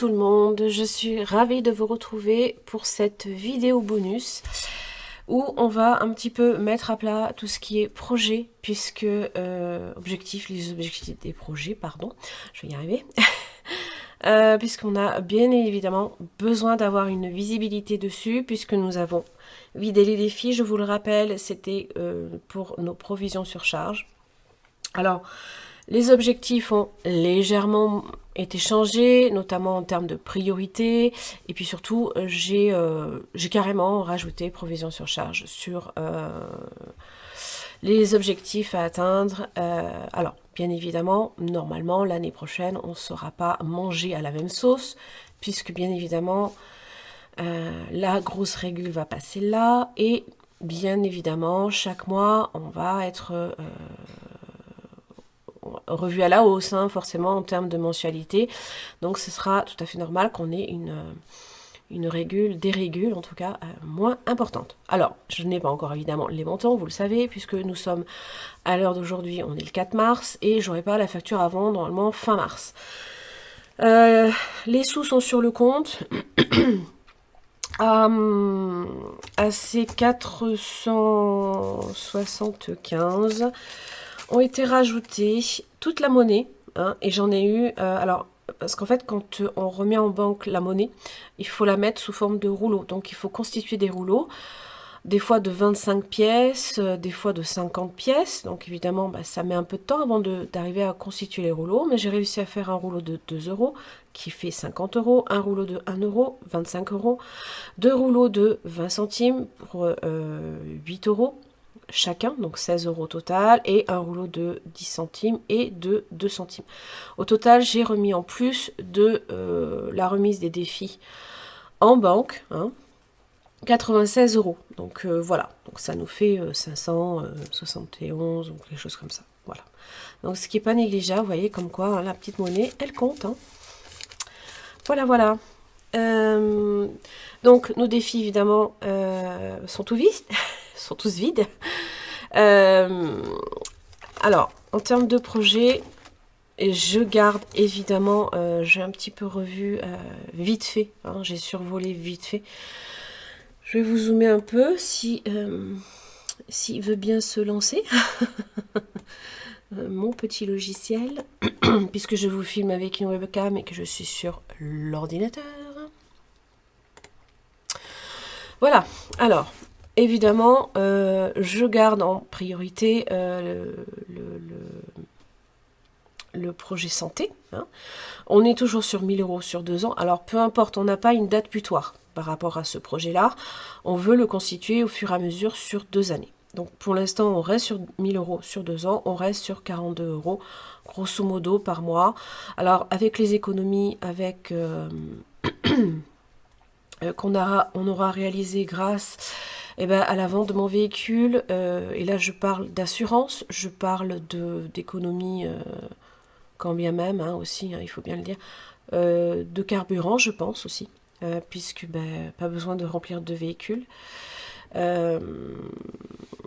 tout le monde, je suis ravie de vous retrouver pour cette vidéo bonus où on va un petit peu mettre à plat tout ce qui est projet, puisque les objectifs des projets, pardon, je vais y arriver, puisqu'on a bien évidemment besoin d'avoir une visibilité dessus, puisque nous avons vidé les défis, je vous le rappelle, c'était pour nos provisions sur charge. Alors, les objectifs ont légèrement été changés, notamment en termes de priorité, et puis surtout, j'ai carrément rajouté provision sur charge sur les objectifs à atteindre. Alors, bien évidemment, normalement, l'année prochaine, on ne sera pas mangé à la même sauce, puisque bien évidemment, la grosse régule va passer là, et bien évidemment, chaque mois, on va être revu à la hausse, hein, forcément en termes de mensualité. Donc ce sera tout à fait normal qu'on ait une régule, des régules en tout cas, moins importantes. Alors, je n'ai pas encore évidemment les montants, vous le savez, puisque nous sommes à l'heure d'aujourd'hui, on est le 4 mars, et j'aurai pas la facture avant, normalement, fin mars. Les sous sont sur le compte. À ces 475 ont été rajoutés toute la monnaie, hein, et j'en ai eu, alors, parce qu'en fait, quand on remet en banque la monnaie, il faut la mettre sous forme de rouleau, donc il faut constituer des rouleaux, des fois de 25 pièces, des fois de 50 pièces, donc évidemment, ça met un peu de temps avant d'arriver à constituer les rouleaux, mais j'ai réussi à faire un rouleau de 2 euros, qui fait 50 euros, un rouleau de 1 euro, 25 euros, deux rouleaux de 20 centimes pour 8 euros, chacun, donc 16 euros au total, et un rouleau de 10 centimes et de 2 centimes. Au total, j'ai remis en plus de la remise des défis en banque, hein, 96 euros. Donc voilà, donc ça nous fait 571, donc les choses comme ça. Voilà. Donc ce qui n'est pas négligeable, vous voyez, comme quoi, hein, la petite monnaie, elle compte. Hein. Voilà, voilà. Donc nos défis, évidemment, sont tous vides. sont tous vides. Alors, en termes de projet, je garde évidemment, j'ai un petit peu revu vite fait, hein, j'ai survolé vite fait. Je vais vous zoomer un peu s'il veut bien se lancer. Mon petit logiciel, puisque je vous filme avec une webcam et que je suis sur l'ordinateur. Voilà, alors, évidemment, je garde en priorité le projet santé. Hein. On est toujours sur 1000 euros sur 2 ans. Alors, peu importe, on n'a pas une date butoir par rapport à ce projet-là. On veut le constituer au fur et à mesure sur 2 années. Donc, pour l'instant, on reste sur 1000 euros sur 2 ans. On reste sur 42 euros, grosso modo, par mois. Alors, avec les économies, avec... qu'on aura réalisé grâce à la vente de mon véhicule, et là je parle d'assurance, je parle d'économie, quand bien même, hein, aussi, hein, il faut bien le dire, de carburant je pense aussi, puisque pas besoin de remplir de véhicule.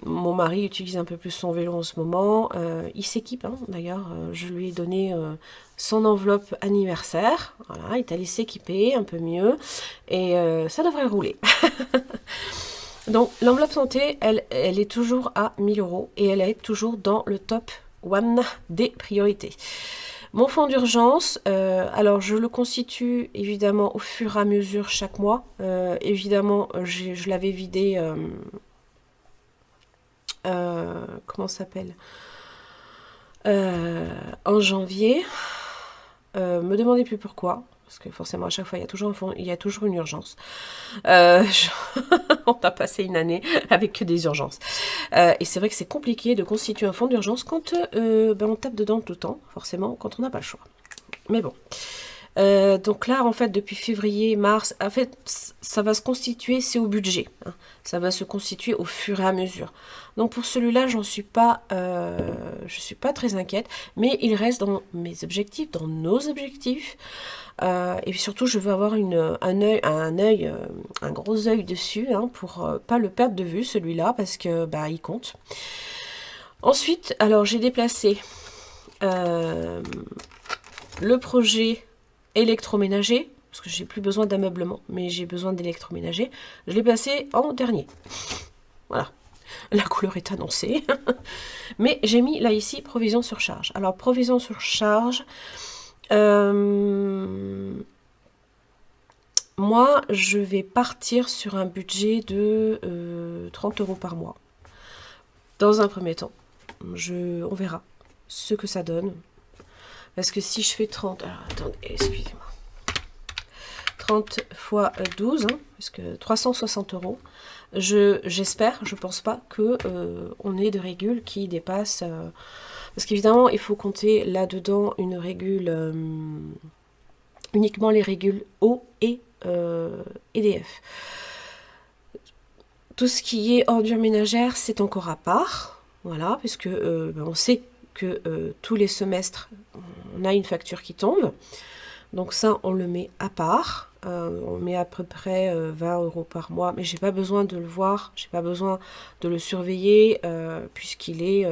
Mon mari utilise un peu plus son vélo en ce moment, il s'équipe, hein, d'ailleurs, je lui ai donné son enveloppe anniversaire, voilà, il est allé s'équiper un peu mieux, et ça devrait rouler. Donc l'enveloppe santé, elle est toujours à 1000 euros, et elle est toujours dans le top 1 des priorités. Mon fonds d'urgence, alors je le constitue évidemment au fur et à mesure chaque mois. Évidemment, je l'avais vidé, comment ça s'appelle, en janvier. Me demandez plus pourquoi, parce que forcément à chaque fois il y a toujours une urgence. On a passé une année avec que des urgences. Et c'est vrai que c'est compliqué de constituer un fonds d'urgence quand on tape dedans tout le temps, forcément, quand on n'a pas le choix. Mais bon. Donc là, en fait, depuis février, mars, en fait, ça va se constituer, c'est au budget. Hein. Ça va se constituer au fur et à mesure. Donc pour celui-là, je suis pas très inquiète, mais il reste dans mes objectifs, dans nos objectifs. Et puis surtout, je veux avoir un gros œil dessus, hein, pour pas le perdre de vue, celui-là, parce que il compte. Ensuite, alors j'ai déplacé le projet électroménager, parce que j'ai plus besoin d'ameublement, mais j'ai besoin d'électroménager. Je l'ai placé en dernier. Voilà. La couleur est annoncée. Mais j'ai mis là ici provision sur charge. Alors provision sur charge. Moi, je vais partir sur un budget de 30 € par mois. Dans un premier temps, on verra ce que ça donne. Parce que si je fais 30... Alors, attendez, excusez-moi. 30 fois 12, hein, parce que 360 €. J'espère, je pense pas que on ait de régules qui dépassent... parce qu'évidemment, il faut compter là-dedans une régule... uniquement les régules eau et EDF. Tout ce qui est ordures ménagères, c'est encore à part. Voilà, puisque on sait que tous les semestres, on a une facture qui tombe. Donc ça, on le met à part. On met à peu près 20 € par mois. Mais j'ai pas besoin de le voir. J'ai pas besoin de le surveiller puisqu'il est,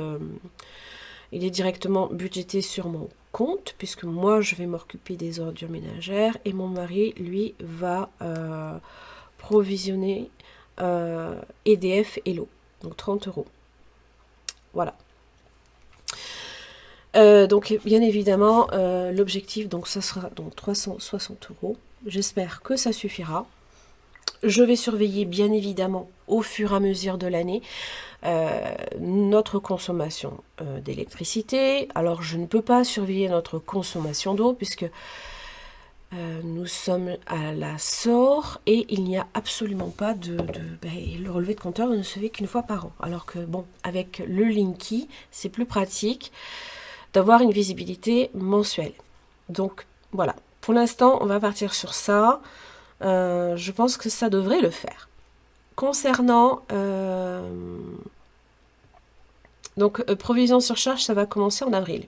il est directement budgété sur mon compte, puisque moi je vais m'occuper des ordures ménagères et mon mari lui va provisionner EDF et l'eau, donc 30 €. Voilà. Donc bien évidemment l'objectif, donc ça sera donc 360 €. J'espère que ça suffira. Je vais surveiller bien évidemment au fur et à mesure de l'année notre consommation d'électricité. Alors je ne peux pas surveiller notre consommation d'eau puisque nous sommes à la SOR et il n'y a absolument pas le relevé de compteur ne se fait qu'une fois par an. Alors que bon, avec le Linky, c'est plus pratique d'avoir une visibilité mensuelle. Donc voilà, pour l'instant on va partir sur ça. Je pense que ça devrait le faire. Concernant provision sur charge, ça va commencer en avril.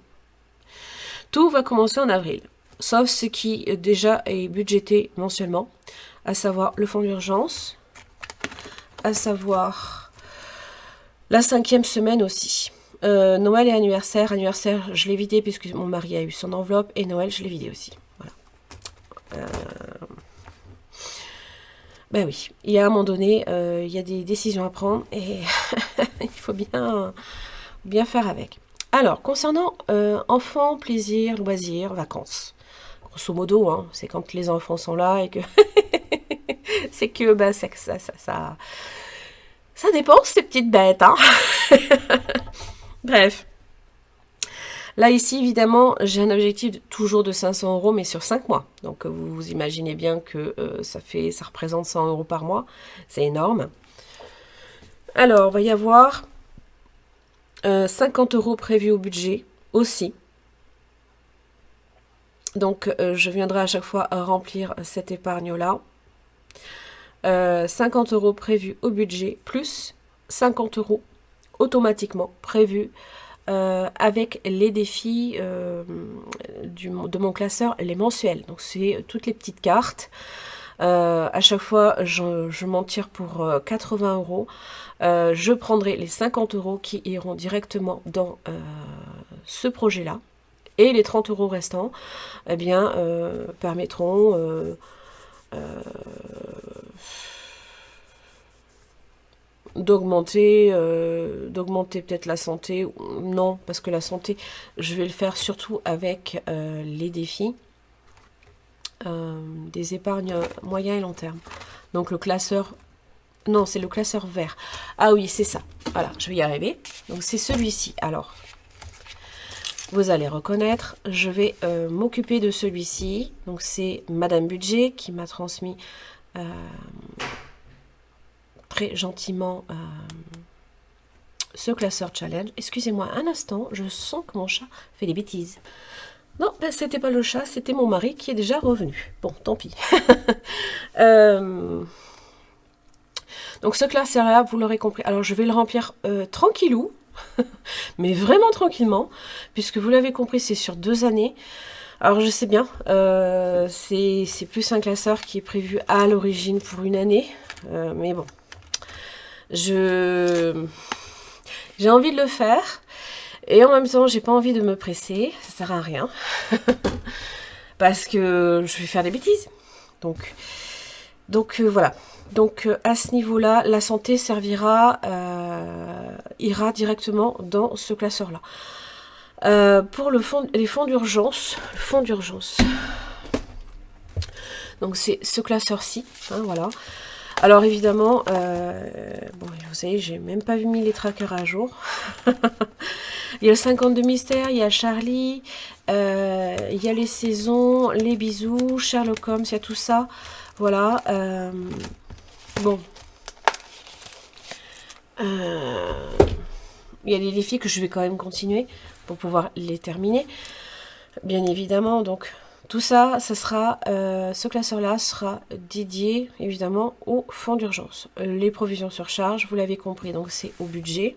Tout va commencer en avril, sauf ce qui déjà est budgété mensuellement, à savoir le fonds d'urgence, à savoir la 5e semaine aussi. Noël et anniversaire. Anniversaire, je l'ai vidé puisque mon mari a eu son enveloppe, et Noël, je l'ai vidé aussi. Voilà. Ben oui, il y a un moment donné, il y a des décisions à prendre et il faut bien faire avec. Alors, concernant enfants, plaisir, loisirs, vacances. Grosso modo, hein, c'est quand les enfants sont là et que c'est que bah, ça dépense ces petites bêtes. Hein. Bref. Là, ici, évidemment, j'ai un objectif toujours de 500 €, mais sur 5 mois. Donc, vous imaginez bien que ça représente 100 € par mois. C'est énorme. Alors, il va y avoir 50 € prévus au budget aussi. Donc, je viendrai à chaque fois remplir cette épargne-là. 50 € prévus au budget, plus 50 € automatiquement prévus avec les défis de mon classeur, les mensuels. Donc c'est toutes les petites cartes. À chaque fois, je m'en tire pour 80 €. Je prendrai les 50 € qui iront directement dans ce projet-là. Et les 30 € restants, eh bien, permettront d'augmenter peut-être la santé. Non, parce que la santé, je vais le faire surtout avec les défis des épargnes moyen et long terme. Donc le classeur, non, c'est le classeur vert. Ah oui, c'est ça. Voilà, je vais y arriver. Donc c'est celui-ci. Alors, vous allez reconnaître, je vais m'occuper de celui-ci. Donc c'est Madame Budget qui m'a transmis très gentiment ce classeur challenge. Excusez-moi un instant, je sens que mon chat fait des bêtises. Non, ben, c'était pas le chat, c'était mon mari qui est déjà revenu. Bon, tant pis. Donc ce classeur-là, vous l'aurez compris. Alors je vais le remplir tranquillou, mais vraiment tranquillement, puisque vous l'avez compris, c'est sur 2 années. Alors je sais bien, c'est plus un classeur qui est prévu à l'origine pour 1 année, mais bon. J'ai envie de le faire et en même temps j'ai pas envie de me presser, ça sert à rien parce que je vais faire des bêtises. Donc voilà. Donc à ce niveau-là, la santé servira, ira directement dans ce classeur-là. Pour les fonds d'urgence, donc c'est ce classeur-ci, hein, voilà. Alors évidemment, bon, vous savez, j'ai même pas mis les trackers à jour. Il y a le 52 mystères, il y a Charlie, il y a les saisons, les bisous, Sherlock Holmes, il y a tout ça. Voilà. Bon. Il y a des défis que je vais quand même continuer pour pouvoir les terminer. Bien évidemment, donc tout ça, ce classeur-là sera dédié évidemment au fonds d'urgence. Les provisions sur charge, vous l'avez compris, donc c'est au budget.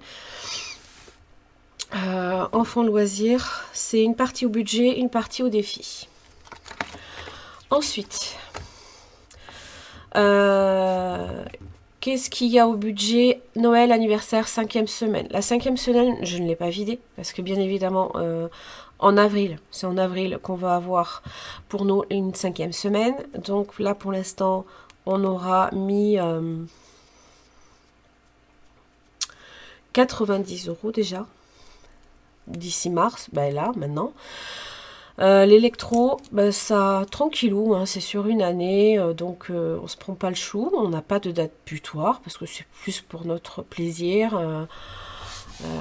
Enfants loisirs, c'est une partie au budget, une partie au défi. Ensuite, qu'est-ce qu'il y a au budget? Noël, anniversaire, 5e semaine. La 5e semaine, je ne l'ai pas vidée, parce que bien évidemment, en avril, c'est en avril qu'on va avoir pour nous une 5e semaine. Donc là, pour l'instant, on aura mis 90 € déjà. D'ici mars, ben là, maintenant. L'électro, ben ça, tranquillou, hein, c'est sur une année, donc on se prend pas le chou, on n'a pas de date butoir, parce que c'est plus pour notre plaisir.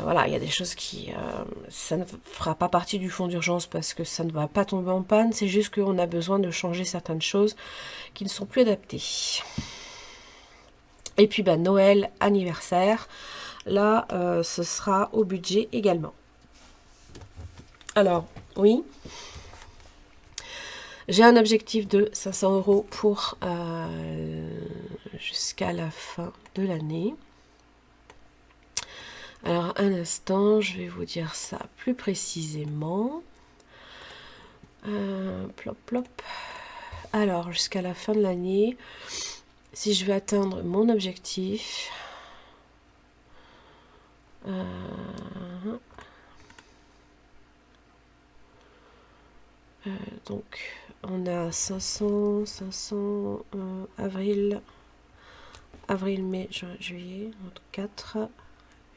Voilà, il y a des choses qui... ça ne fera pas partie du fonds d'urgence, parce que ça ne va pas tomber en panne, c'est juste qu'on a besoin de changer certaines choses qui ne sont plus adaptées. Et puis, ben, Noël, anniversaire, là, ce sera au budget également. Alors, oui, j'ai un objectif de 500 € pour jusqu'à la fin de l'année. Alors, un instant, je vais vous dire ça plus précisément. Plop, plop. Alors, jusqu'à la fin de l'année, si je vais atteindre mon objectif... donc, on a 500, avril, mai, juin, juillet, 4,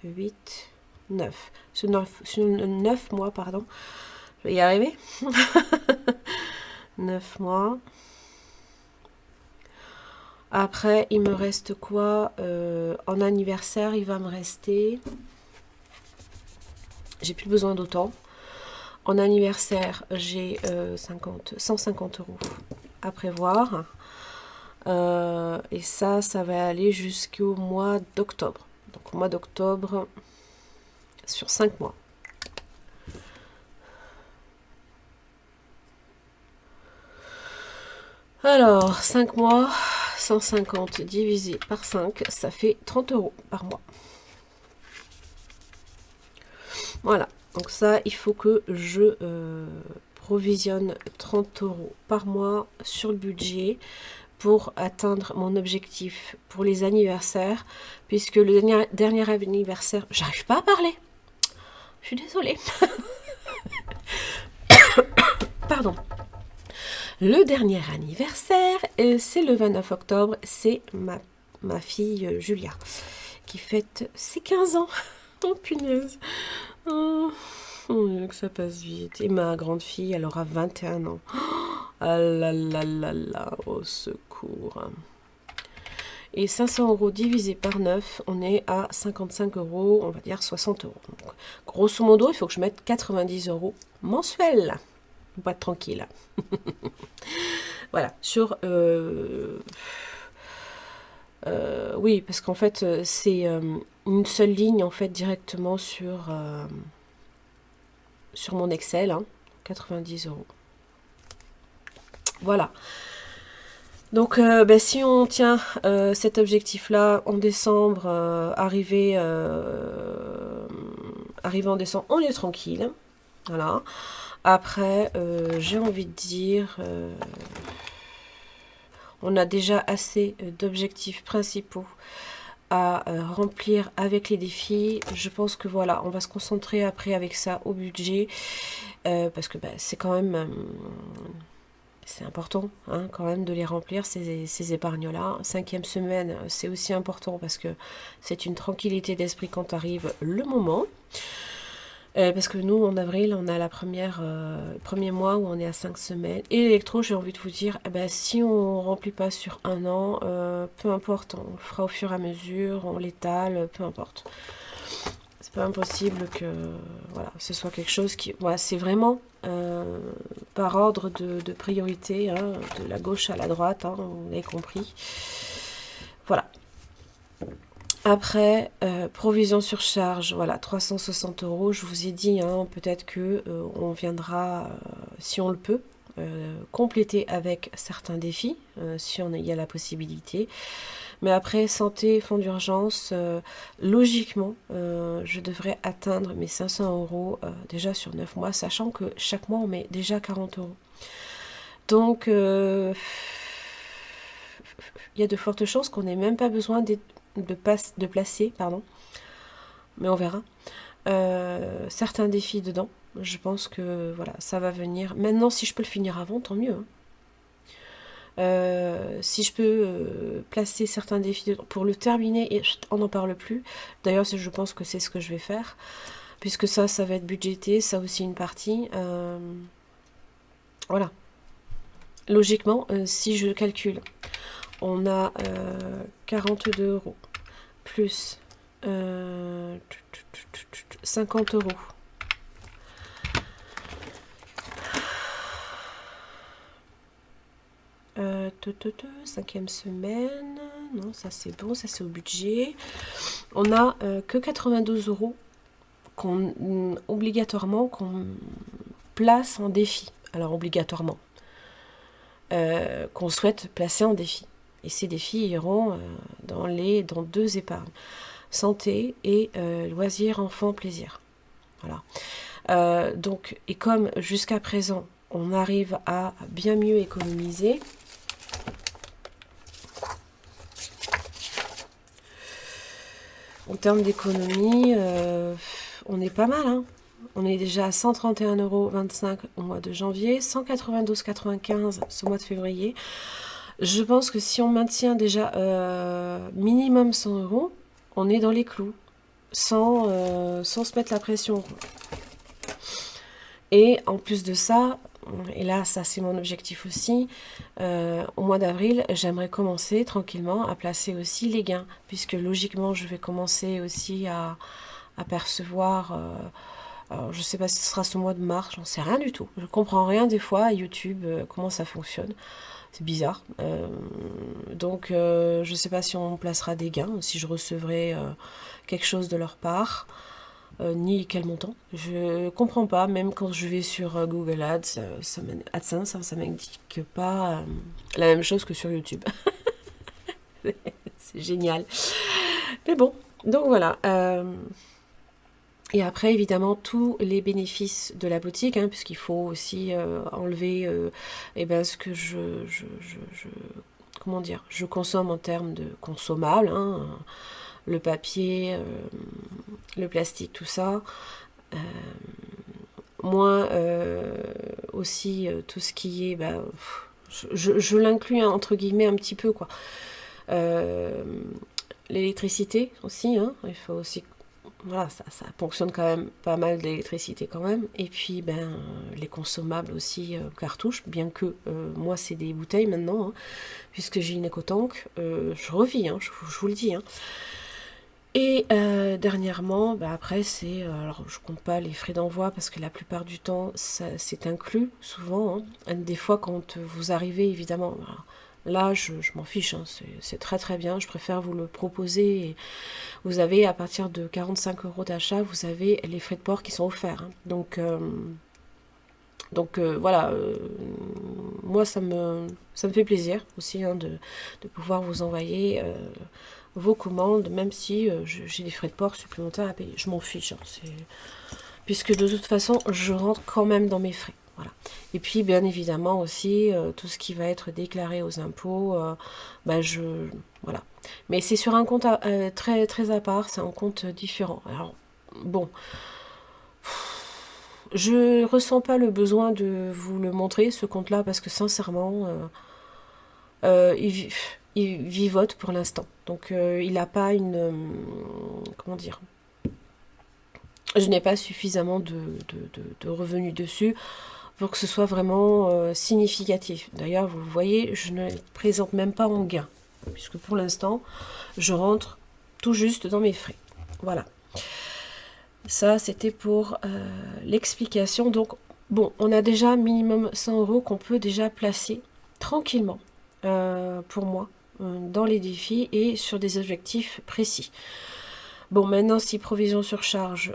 8, 9. Sur 9 mois, pardon. Je vais y arriver. 9 mois. Après, il me reste quoi? En anniversaire, il va me rester... J'ai plus besoin d'autant. En anniversaire, j'ai 150 € à prévoir. Et ça va aller jusqu'au mois d'octobre. Donc au mois d'octobre, sur 5 mois. Alors, 5 mois, 150 divisé par 5, ça fait 30 € par mois. Voilà. Donc ça, il faut que je provisionne 30 € par mois sur le budget pour atteindre mon objectif pour les anniversaires, puisque le dernier anniversaire, j'arrive pas à parler, je suis désolée. Pardon. Le dernier anniversaire, c'est le 29 octobre, c'est ma fille Julia, qui fête ses 15 ans. Oh punaise. Oh, que ça passe vite. Et ma grande fille, elle aura 21 ans. Ah là là là là, au secours. Et 500 € divisé par 9, on est à 55 €, on va dire 60 €. Donc, grosso modo, il faut que je mette 90 € mensuels. On va être tranquille. Voilà, sur... oui, parce qu'en fait, c'est une seule ligne, en fait, directement sur mon Excel, hein, 90 €. Voilà. Donc, ben, si on tient cet objectif-là en décembre, arrivé en décembre, on est tranquille. Voilà. Après, j'ai envie de dire... on a déjà assez d'objectifs principaux à remplir avec les défis. Je pense que voilà, on va se concentrer après avec ça au budget. Parce que bah, c'est quand même... C'est important hein, quand même de les remplir, ces épargnes-là. 5e semaine, c'est aussi important parce que c'est une tranquillité d'esprit quand arrive le moment. Parce que nous, en avril, on a premier mois où on est à 5 semaines. Et l'électro, j'ai envie de vous dire, eh ben, si on ne remplit pas sur un an, peu importe, on le fera au fur et à mesure, on l'étale, peu importe. C'est pas impossible que voilà, ce soit quelque chose qui... Voilà, c'est vraiment par ordre de priorité, hein, de la gauche à la droite, hein, vous l'avez compris. Voilà. Après, provision sur charge, voilà, 360 euros. Je vous ai dit, hein, peut-être que on viendra, si on le peut, compléter avec certains défis, si on y a la possibilité. Mais après, santé, fonds d'urgence, logiquement, je devrais atteindre mes 500 euros déjà sur 9 mois, sachant que chaque mois, on met déjà 40 euros. Donc, il y a de fortes chances qu'on n'ait même pas besoin de placer, pardon, mais on verra, certains défis dedans. Je pense que voilà, ça va venir. Maintenant, si je peux le finir avant, tant mieux. Hein. Si je peux placer certains défis pour le terminer et on n'en parle plus. D'ailleurs, je pense que c'est ce que je vais faire, puisque ça va être budgété, ça aussi une partie. Voilà. Logiquement, si je calcule, on a 42 euros plus 50 euros. Cinquième semaine, non, ça c'est bon, ça c'est au budget. On a que 92 euros obligatoirement qu'on place en défi. Alors obligatoirement, qu'on souhaite placer en défi. Et ces défis iront dans 2 épargnes. Santé et loisirs, enfants, plaisir. Voilà. Donc, et comme jusqu'à présent, on arrive à bien mieux économiser, en termes d'économie, on est pas mal. Hein. On est déjà à 131,25 € au mois de janvier, 192,95 € ce mois de février. Je pense que si on maintient déjà minimum 100 euros, on est dans les clous, sans se mettre la pression. Et en plus de ça, et là ça c'est mon objectif aussi, au mois d'avril, j'aimerais commencer tranquillement à placer aussi les gains, puisque logiquement je vais commencer aussi à percevoir... alors, je ne sais pas si ce sera ce mois de mars, j'en sais rien du tout. Je comprends rien des fois à YouTube, comment ça fonctionne. C'est bizarre. Donc, je ne sais pas si on placera des gains, si je recevrai quelque chose de leur part, ni quel montant. Je comprends pas, même quand je vais sur Google Ads, AdSense, ça m'indique pas la même chose que sur YouTube. C'est génial. Mais bon, donc voilà. Et après, évidemment, tous les bénéfices de la boutique, hein, puisqu'il faut aussi enlever ce que comment dire, je consomme en termes de consommables, hein, le papier, le plastique, tout ça. Moins aussi tout ce qui est... je l'inclus hein, entre guillemets un petit peu, quoi. L'électricité aussi, hein, il faut aussi... Voilà, ça fonctionne quand même pas mal d'électricité quand même. Et puis, les consommables aussi, cartouches, bien que moi, c'est des bouteilles maintenant, hein, puisque j'ai une écotank. Je revis, hein, je vous le dis. Hein. Et dernièrement, après, c'est... alors, je compte pas les frais d'envoi, parce que la plupart du temps, c'est inclus, souvent. Hein. Des fois, quand vous arrivez, évidemment... Voilà, là, je m'en fiche, hein, c'est très très bien, je préfère vous le proposer. Et vous avez, à partir de 45 € d'achat, vous avez les frais de port qui sont offerts. Hein. Donc voilà, moi ça me fait plaisir aussi hein, de pouvoir vous envoyer vos commandes, même si j'ai des frais de port supplémentaires à payer. Je m'en fiche, hein, puisque de toute façon, je rentre quand même dans mes frais. Voilà. Et puis, bien évidemment aussi, tout ce qui va être déclaré aux impôts, voilà. Mais c'est sur un compte très, très à part, c'est un compte différent. Alors, bon, Je ressens pas le besoin de vous le montrer, ce compte-là, parce que sincèrement, il vivote pour l'instant. Donc il n'a pas une... comment dire? Je n'ai pas suffisamment de revenus dessus pour que ce soit vraiment significatif. D'ailleurs, vous voyez, je ne présente même pas en gain, puisque pour l'instant, je rentre tout juste dans mes frais. Voilà. Ça, c'était pour l'explication. Donc, bon, on a déjà minimum 100 euros qu'on peut déjà placer tranquillement, pour moi, dans les défis et sur des objectifs précis. Bon, maintenant, si provision surcharge,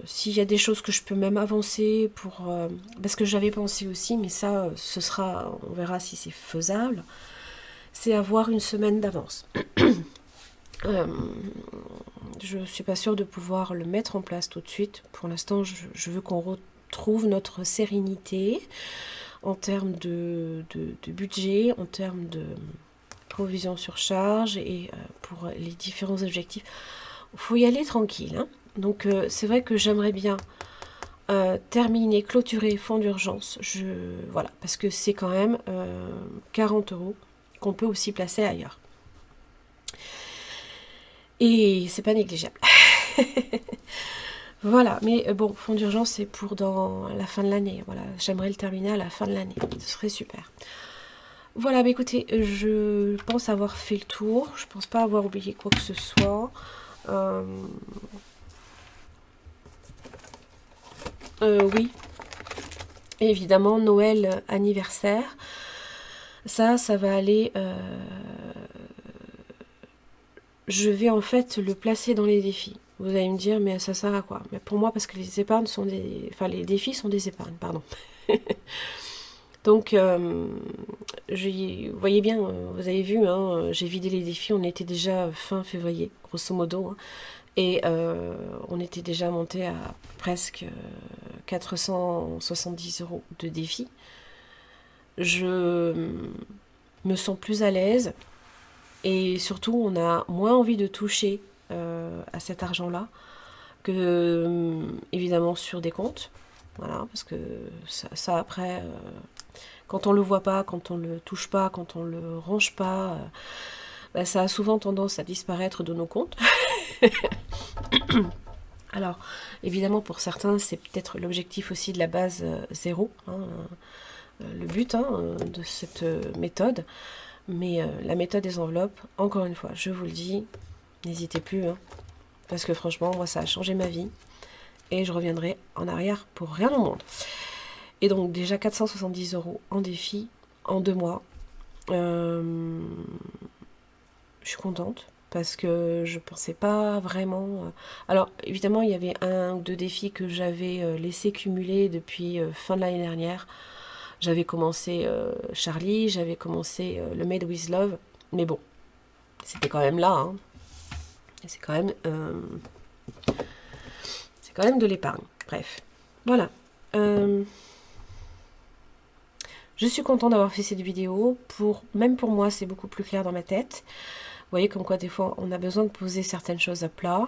s'il y a des choses que je peux même avancer pour... parce que j'avais pensé aussi, mais ça, ce sera... On verra si c'est faisable. C'est avoir une semaine d'avance. Je suis pas sûre de pouvoir le mettre en place tout de suite. Pour l'instant, je veux qu'on retrouve notre sérénité en termes de budget, en termes de provision surcharge et pour les différents objectifs. Il faut y aller tranquille. Hein. Donc c'est vrai que j'aimerais bien terminer, clôturer fonds d'urgence. Voilà, parce que c'est quand même 40 euros qu'on peut aussi placer ailleurs. Et c'est pas négligeable. Voilà, mais bon, fonds d'urgence, c'est pour dans la fin de l'année. Voilà, j'aimerais le terminer à la fin de l'année. Ce serait super. Voilà, bah écoutez, je pense avoir fait le tour. Je pense pas avoir oublié quoi que ce soit. Oui, évidemment, Noël, anniversaire. Ça va aller... je vais en fait le placer dans les défis. Vous allez me dire, mais ça sert à quoi? Mais pour moi, parce que les épargnes sont des... Enfin, les défis sont des épargnes, pardon. Donc, vous voyez bien, vous avez vu, hein, j'ai vidé les défis, on était déjà fin février, grosso modo. Hein, et on était déjà monté à presque 470 euros de défis. Je me sens plus à l'aise. Et surtout, on a moins envie de toucher à cet argent-là que, évidemment, sur des comptes. Voilà, parce que ça après, quand on le voit pas, quand on le touche pas, quand on le range pas, bah, ça a souvent tendance à disparaître de nos comptes. Alors, évidemment, pour certains, c'est peut-être l'objectif aussi de la base zéro, hein, le but de cette méthode. Mais la méthode des enveloppes, encore une fois, je vous le dis, n'hésitez plus, hein, parce que franchement, moi, ça a changé ma vie, et je reviendrai en arrière pour rien au monde. Et donc, déjà 470 euros en défi, en 2 mois. Je suis contente, parce que je pensais pas vraiment... Alors, évidemment, il y avait 1 ou 2 défis que j'avais laissé cumuler depuis fin de l'année dernière. J'avais commencé Charlie, j'avais commencé le Made with Love, mais bon, c'était quand même là. Hein. C'est quand même de l'épargne. Bref, voilà. Je suis contente d'avoir fait cette vidéo. Même pour moi, c'est beaucoup plus clair dans ma tête. Vous voyez comme quoi des fois, on a besoin de poser certaines choses à plat.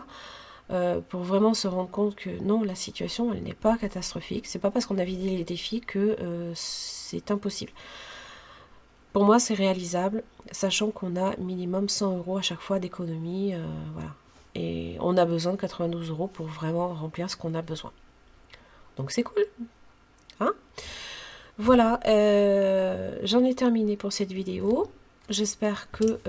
Pour vraiment se rendre compte que non, la situation, elle n'est pas catastrophique. C'est pas parce qu'on a vidé les défis que c'est impossible. Pour moi, c'est réalisable, sachant qu'on a minimum 100 euros à chaque fois d'économie. Voilà. Et on a besoin de 92 euros pour vraiment remplir ce qu'on a besoin. Donc c'est cool. Hein? Voilà, j'en ai terminé pour cette vidéo. J'espère que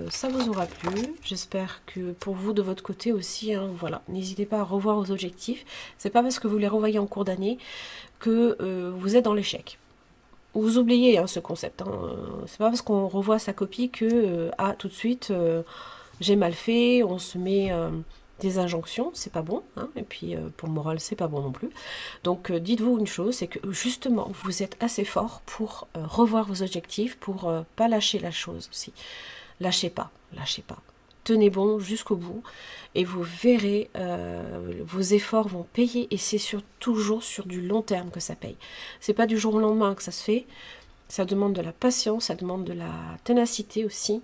ça vous aura plu. J'espère que pour vous, de votre côté aussi, hein, voilà, n'hésitez pas à revoir vos objectifs. C'est pas parce que vous les revoyez en cours d'année que vous êtes dans l'échec. Vous oubliez hein, ce concept. Hein. C'est pas parce qu'on revoit sa copie que tout de suite j'ai mal fait. On se met des injonctions, c'est pas bon. Hein. Et puis pour le moral, c'est pas bon non plus. Donc dites-vous une chose, c'est que justement vous êtes assez fort pour revoir vos objectifs, pour pas lâcher la chose aussi. Lâchez pas, lâchez pas. Tenez bon jusqu'au bout et vous verrez, vos efforts vont payer et c'est toujours sur du long terme que ça paye. C'est pas du jour au lendemain que ça se fait, ça demande de la patience, ça demande de la ténacité aussi.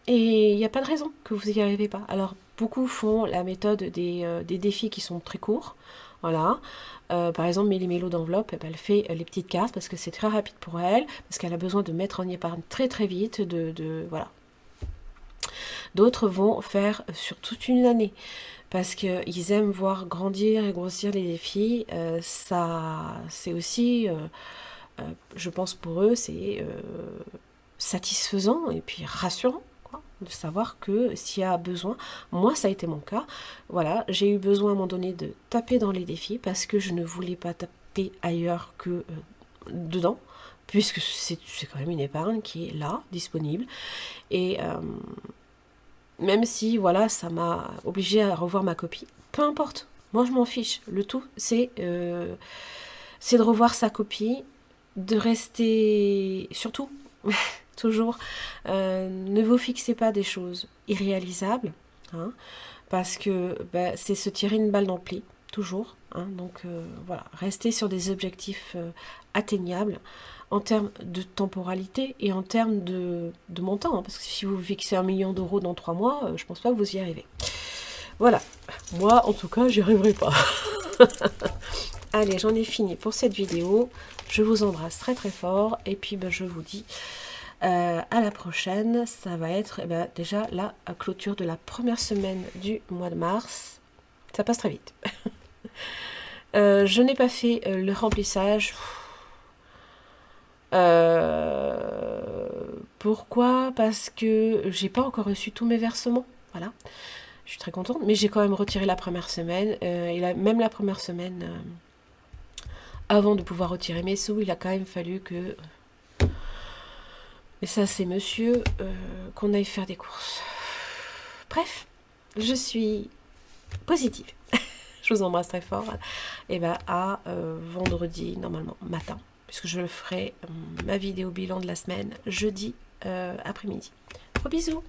Et il n'y a pas de raison que vous n'y arrivez pas. Alors, beaucoup font la méthode des défis qui sont très courts. Voilà. Par exemple, Mélie Mélo d'enveloppe, eh ben, elle fait les petites cartes parce que c'est très rapide pour elle, parce qu'elle a besoin de mettre en épargne très très vite. Voilà. D'autres vont faire sur toute une année parce qu'ils aiment voir grandir et grossir les défis. Ça, c'est aussi, je pense pour eux, c'est satisfaisant et puis rassurant de savoir que s'il y a besoin, moi ça a été mon cas, voilà, j'ai eu besoin à un moment donné de taper dans les défis parce que je ne voulais pas taper ailleurs que dedans, puisque c'est quand même une épargne qui est là, disponible, et même si voilà, ça m'a obligé à revoir ma copie, peu importe, moi je m'en fiche, le tout c'est de revoir sa copie, de rester, surtout, toujours, ne vous fixez pas des choses irréalisables, hein, parce que bah, c'est se tirer une balle dans le pied, toujours. Hein, donc voilà, restez sur des objectifs atteignables en termes de temporalité et en termes de montant, hein, parce que si vous fixez 1 million d'euros dans 3 mois, je pense pas que vous y arrivez. Voilà, moi en tout cas, j'y arriverai pas. Allez, j'en ai fini pour cette vidéo. Je vous embrasse très très fort et puis ben, je vous dis à la prochaine. Ça va être déjà la clôture de la première semaine du mois de mars. Ça passe très vite. Je n'ai pas fait le remplissage. Pourquoi? Parce que j'ai pas encore reçu tous mes versements. Voilà. Je suis très contente, mais j'ai quand même retiré la première semaine. Et même la première semaine, avant de pouvoir retirer mes sous, il a quand même fallu que... Et ça, c'est monsieur, qu'on aille faire des courses. Bref, je suis positive. Je vous embrasse très fort. Et à vendredi, normalement, matin. Puisque je ferai ma vidéo bilan de la semaine jeudi après-midi. Gros bisous!